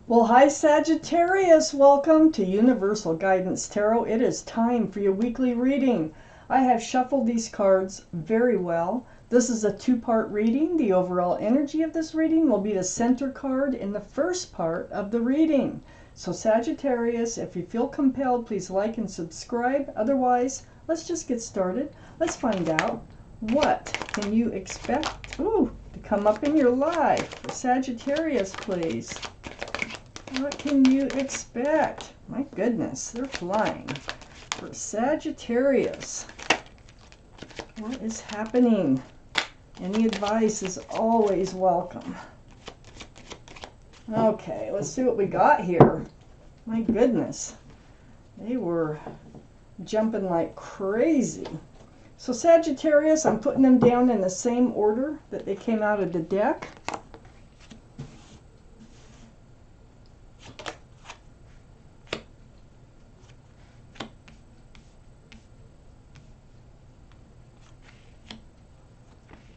Well, hi Sagittarius, welcome to Universal Guidance Tarot. It is time for your weekly reading. I have shuffled these cards very well. This is a two-part reading. The overall energy of this reading will be the center card in the first part of the reading. So Sagittarius, if you feel compelled, please like and subscribe. Otherwise, let's just get started. Let's find out what can you expect to come up in your life. For Sagittarius, please. What can you expect? My goodness, they're flying. For Sagittarius, what is happening? Any advice is always welcome. Okay, let's see what we got here. My goodness, they were jumping like crazy. So Sagittarius, I'm putting them down in the same order that they came out of the deck.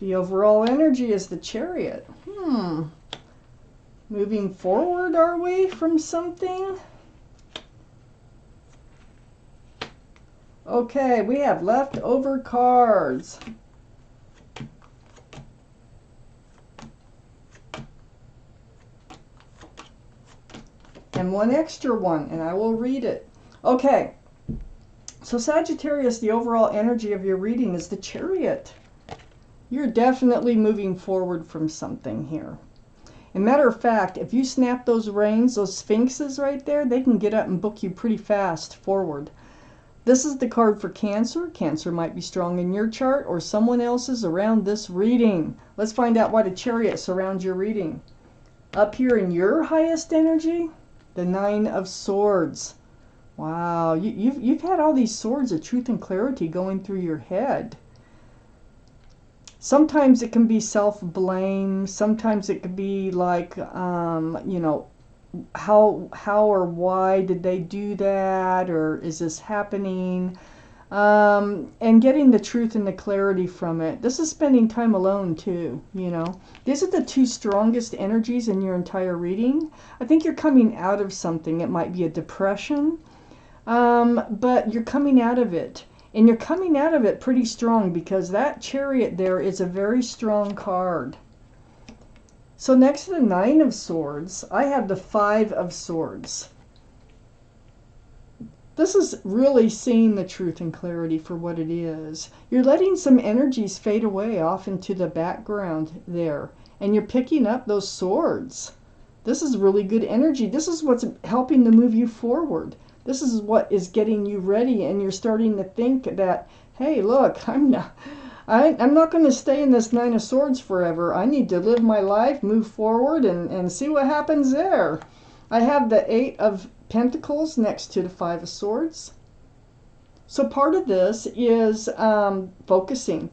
The overall energy is the Chariot. Moving forward, are we, from something? Okay, we have leftover cards. And one extra one, and I will read it. Okay, so Sagittarius, the overall energy of your reading is the Chariot. You're definitely moving forward from something here. As a matter of fact, if you snap those reins, those sphinxes right there, they can get up and book you pretty fast forward. This is the card for Cancer. Cancer might be strong in your chart or someone else's around this reading. Let's find out why the Chariot surrounds your reading. Up here in your highest energy, the Nine of Swords. Wow, you've had all these swords of truth and clarity going through your head. Sometimes it can be self-blame. Sometimes it could be like, you know, how or why did they do that? Or is this happening? And getting the truth and the clarity from it. This is spending time alone too, you know. These are the two strongest energies in your entire reading. I think you're coming out of something. It might be a depression, but you're coming out of it. And you're coming out of it pretty strong because that Chariot there is a very strong card. So next to the Nine of Swords, I have the Five of Swords. This is really seeing the truth and clarity for what it is. You're letting some energies fade away off into the background there. And you're picking up those swords. This is really good energy. This is what's helping to move you forward. This is what is getting you ready, and you're starting to think that, hey, look, I'm not going to stay in this Nine of Swords forever. I need to live my life, move forward, and see what happens there. I have the Eight of Pentacles next to the Five of Swords. So part of this is focusing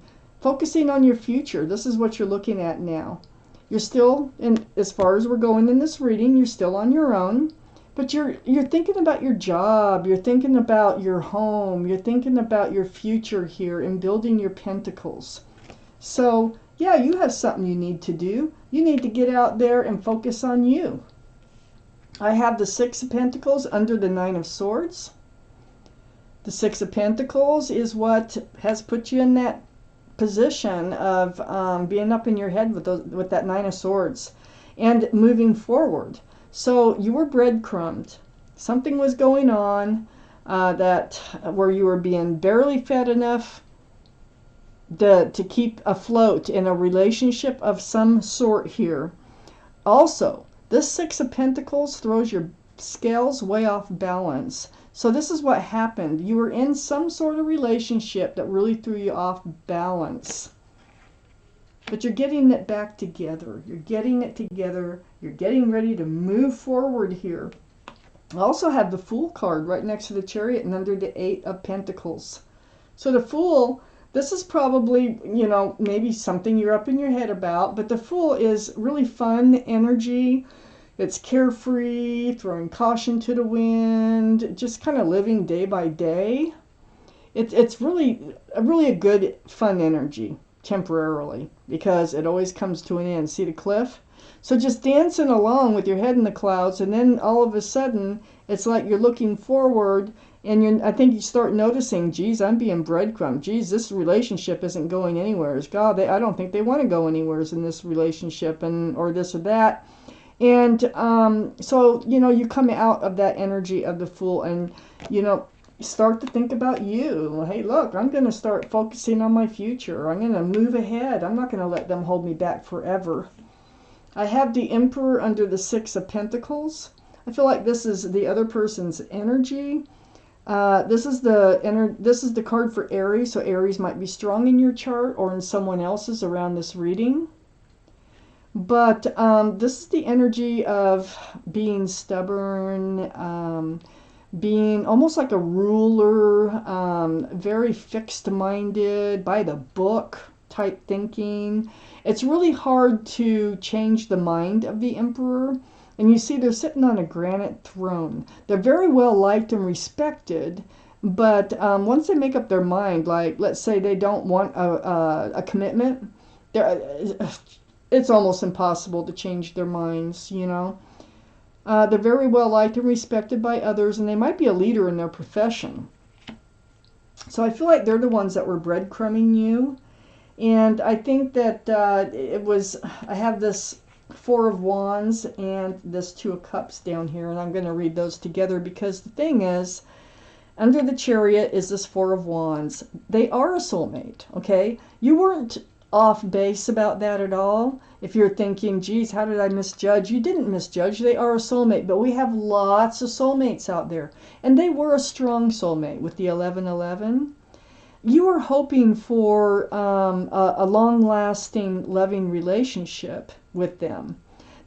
on your future. This is what you're looking at now. You're still, as far as we're going in this reading, you're still on your own. But you're thinking about your job, you're thinking about your home, you're thinking about your future here and building your pentacles. So, yeah, you have something you need to do. You need to get out there and focus on you. I have the Six of Pentacles under the Nine of Swords. The Six of Pentacles is what has put you in that position of being up in your head with that Nine of Swords and moving forward. So you were breadcrumbed. Something was going on where you were being barely fed enough to keep afloat in a relationship of some sort here. Also, this Six of Pentacles throws your scales way off balance. So this is what happened. You were in some sort of relationship that really threw you off balance. But you're getting it back together. You're getting it together. You're getting ready to move forward here. I also have the Fool card right next to the Chariot and under the Eight of Pentacles. So the Fool, this is probably, you know, maybe something you're up in your head about. But the Fool is really fun energy. It's carefree, throwing caution to the wind, just kind of living day by day. It's really a good, fun energy. Temporarily, because it always comes to an end. See the cliff? So just dancing along with your head in the clouds, and then all of a sudden, it's like you're looking forward, and I think you start noticing, geez, I'm being breadcrumbed. Geez, this relationship isn't going anywhere. God, I don't think they want to go anywhere in this relationship, and or this or that. And so, you come out of that energy of the Fool, and, start to think about you. Hey, look, I'm going to start focusing on my future. I'm going to move ahead. I'm not going to let them hold me back forever. I have the Emperor under the Six of Pentacles. I feel like this is the other person's energy. This is the card for Aries, so Aries might be strong in your chart or in someone else's around this reading. But this is the energy of being stubborn, being almost like a ruler, very fixed-minded, by the book type thinking. It's really hard to change the mind of the Emperor. And you see they're sitting on a granite throne. They're very well liked and respected, but once they make up their mind, like let's say they don't want a commitment, it's almost impossible to change their minds, They're very well liked and respected by others, and they might be a leader in their profession. So I feel like they're the ones that were breadcrumbing you. And I think that I have this Four of Wands and this Two of Cups down here, and I'm going to read those together because the thing is, under the Chariot is this Four of Wands. They are a soulmate, okay? You weren't off base about that at all. If you're thinking, geez, how did I misjudge? You didn't misjudge. They are a soulmate, but we have lots of soulmates out there. And they were a strong soulmate with the 1111. You are hoping for a long-lasting, loving relationship with them.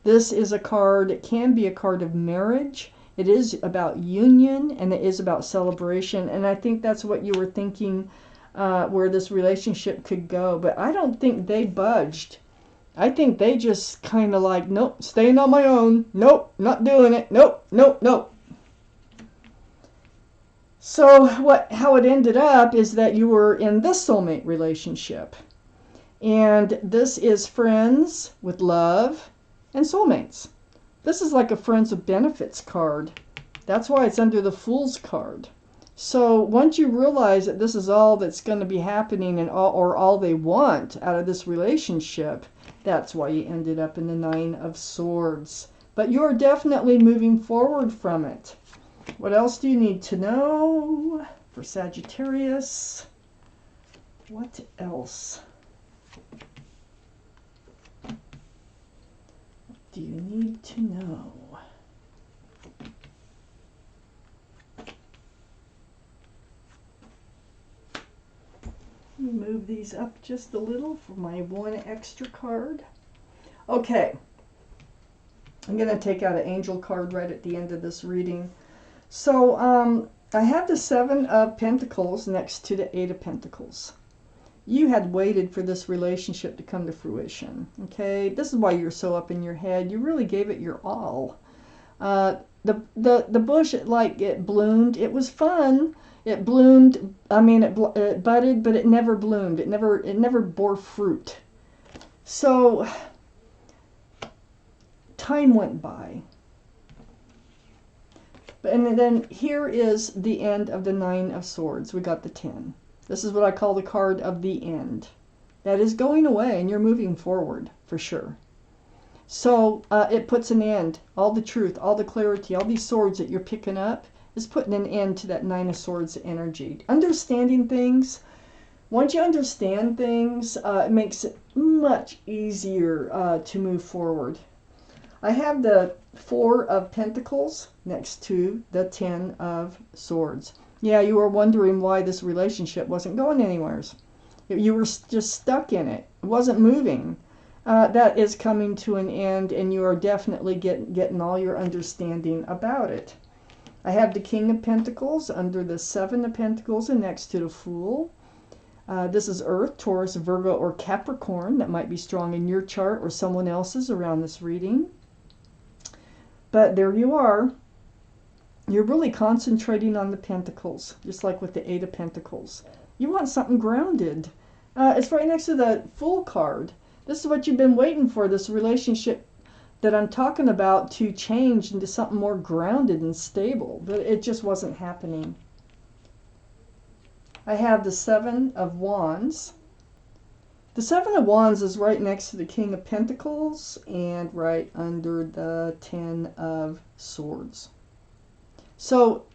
This is a card, it can be a card of marriage. It is about union, and it is about celebration. And I think that's what you were thinking, where this relationship could go. But I don't think they budged. I think they just kind of like, nope, staying on my own. Nope, not doing it. Nope, nope, nope. So how it ended up is that you were in this soulmate relationship. And this is friends with love and soulmates. This is like a friends with benefits card. That's why it's under the Fool's card. So once you realize that this is all that's going to be happening and all they want out of this relationship, that's why you ended up in the Nine of Swords. But you're definitely moving forward from it. What else do you need to know for Sagittarius? What else? What do you need to know? Let me move these up just a little for my one extra card. Okay. I'm going to take out an angel card right at the end of this reading. So I have the Seven of Pentacles next to the Eight of Pentacles. You had waited for this relationship to come to fruition. Okay, this is why you're so up in your head. You really gave it your all. The bush, it bloomed. It was fun. It bloomed. I mean, it budded, but it never bloomed. It never bore fruit. So time went by. And then here is the end of the Nine of Swords. We got the 10. This is what I call the card of the end. That is going away, and you're moving forward, for sure. So it puts an end. All the truth, all the clarity, all these swords that you're picking up is putting an end to that Nine of Swords energy. Understanding things. Once you understand things, it makes it much easier to move forward. I have the Four of Pentacles next to the 10 of Swords. Yeah, you were wondering why this relationship wasn't going anywhere. You were just stuck in it. It wasn't moving. That is coming to an end, and you are definitely getting all your understanding about it. I have the King of Pentacles under the Seven of Pentacles and next to the Fool. This is Earth, Taurus, Virgo, or Capricorn. That might be strong in your chart or someone else's around this reading. But there you are. You're really concentrating on the Pentacles, just like with the Eight of Pentacles. You want something grounded. It's right next to the Fool card. This is what you've been waiting for, this relationship that I'm talking about to change into something more grounded and stable, but it just wasn't happening. I have the Seven of Wands. The Seven of Wands is right next to the King of Pentacles and right under the Ten of Swords. So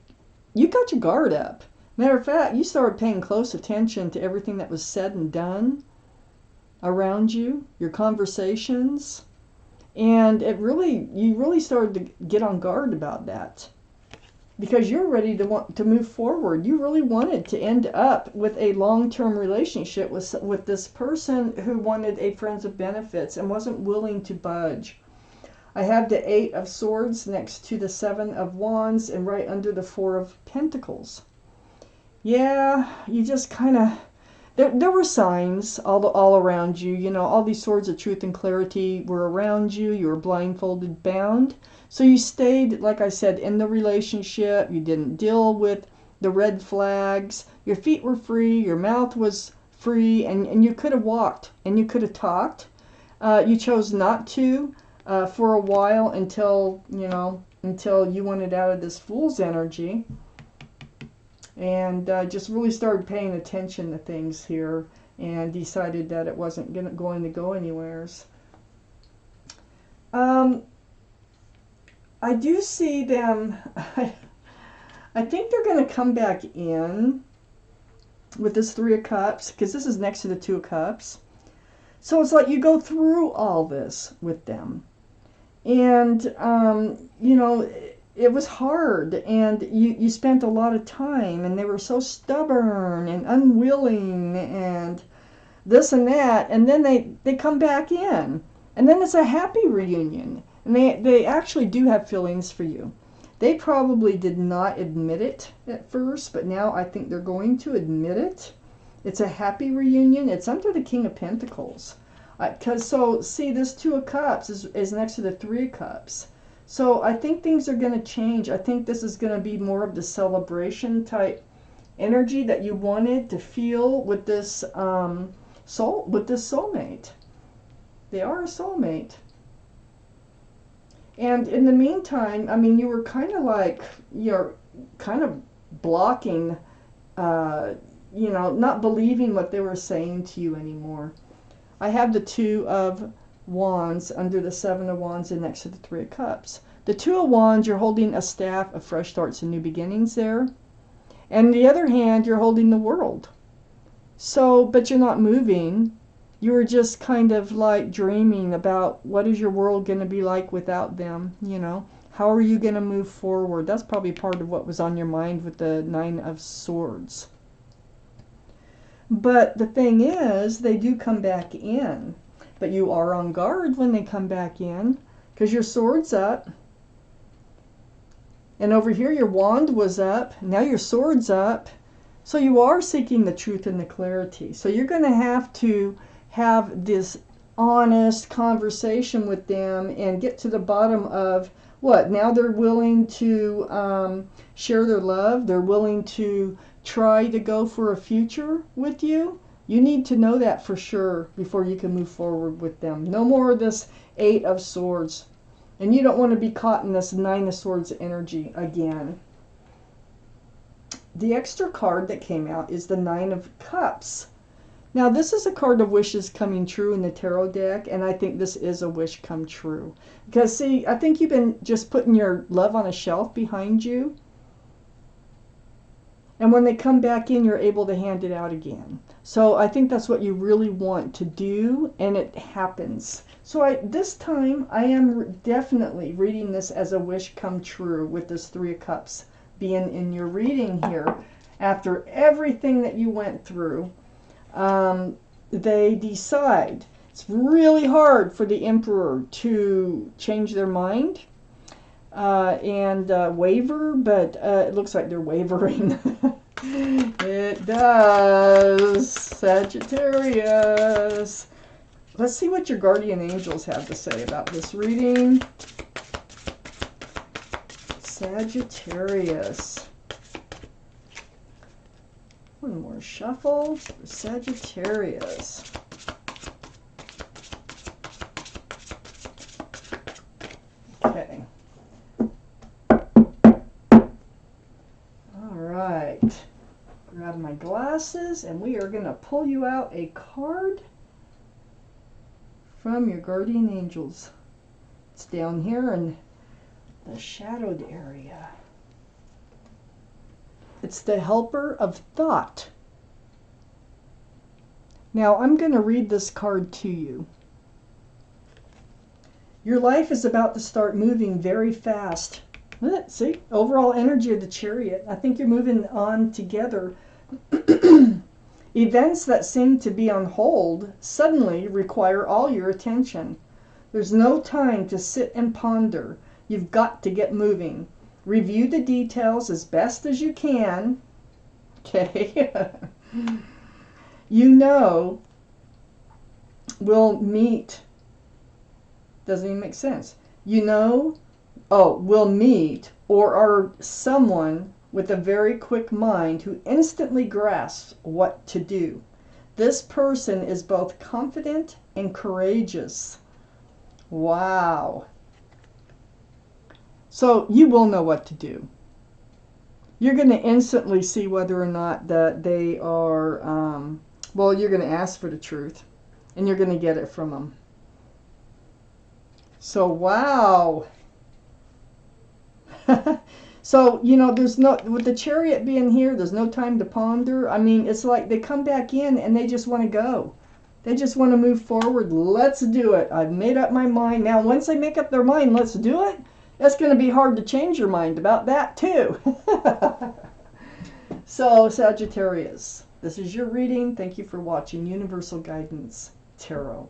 you got your guard up. Matter of fact, you started paying close attention to everything that was said and done around you, your conversations, and you really started to get on guard about that because you're ready to want to move forward. You really wanted to end up with a long-term relationship with this person who wanted a friends of benefits and wasn't willing to budge. I have the Eight of Swords next to the Seven of Wands and right under the Four of Pentacles. Yeah, you just kind of, there were signs all around you. You know, all these swords of truth and clarity were around you. You were blindfolded, bound. So you stayed, like I said, in the relationship. You didn't deal with the red flags. Your feet were free. Your mouth was free. And you could have walked and you could have talked. You chose not to for a while until you wanted out of this fool's energy. And just really started paying attention to things here and decided that it wasn't going to go anywheres. I do see them, I think they're going to come back in with this Three of Cups, because this is next to the Two of Cups. So it's like you go through all this with them. And, it was hard, and you spent a lot of time, and they were so stubborn and unwilling and this and that, and then they come back in, and then it's a happy reunion, and they actually do have feelings for you. They probably did not admit it at first, but now I think they're going to admit it. It's a happy reunion. It's under the King of Pentacles. See, this Two of Cups is next to the Three of Cups. So I think things are going to change. I think this is going to be more of the celebration type energy that you wanted to feel with this soulmate. They are a soulmate. And in the meantime, I mean, you were kind of like, you're kind of blocking, not believing what they were saying to you anymore. I have the Two of Wands under the Seven of Wands and next to the Three of Cups. The Two of Wands, you're holding a staff of fresh starts and new beginnings there. And on the other hand, you're holding the World. So, but you're not moving. You were just kind of like dreaming about what is your world going to be like without them, How are you going to move forward? That's probably part of what was on your mind with the Nine of Swords. But the thing is, they do come back in. But you are on guard when they come back in, because your sword's up. And over here, your wand was up. Now your sword's up. So you are seeking the truth and the clarity. So you're going to have this honest conversation with them and get to the bottom of what? Now they're willing to share their love. They're willing to try to go for a future with you. You need to know that for sure before you can move forward with them. No more of this Eight of Swords. And you don't want to be caught in this Nine of Swords energy again. The extra card that came out is the Nine of Cups. Now, this is a card of wishes coming true in the tarot deck, and I think this is a wish come true. Because, see, I think you've been just putting your love on a shelf behind you. And when they come back in, you're able to hand it out again. So I think that's what you really want to do, and it happens. So this time, I am definitely reading this as a wish come true with this Three of Cups being in your reading here. After everything that you went through, they decide. It's really hard for the Emperor to change their mind and waver, but it looks like they're wavering. It does, Sagittarius. Let's see what your guardian angels have to say about this reading. Sagittarius. One more shuffle for Sagittarius. Sagittarius, and we are going to pull you out a card from your guardian angels. It's down here in the shadowed area. It's the helper of thought. Now I'm going to read this card to you. Your life is about to start moving very fast. See, overall energy of the Chariot. I think you're moving on together. Events that seem to be on hold suddenly require all your attention. There's no time to sit and ponder. You've got to get moving. Review the details as best as you can. Okay. You know, we'll meet. Doesn't even make sense. You know, we'll meet or are someone with a very quick mind who instantly grasps what to do. This person is both confident and courageous. Wow. So you will know what to do. You're going to instantly see whether or not that they are, well, you're going to ask for the truth, and you're going to get it from them. So, wow. So, you know, there's no, with the Chariot being here, there's no time to ponder. I mean, it's like they come back in and they just want to go. They just want to move forward. Let's do it. I've made up my mind. Now, once they make up their mind, let's do it. That's going to be hard to change your mind about that, too. So, Sagittarius, this is your reading. Thank you for watching Universal Guidance Tarot.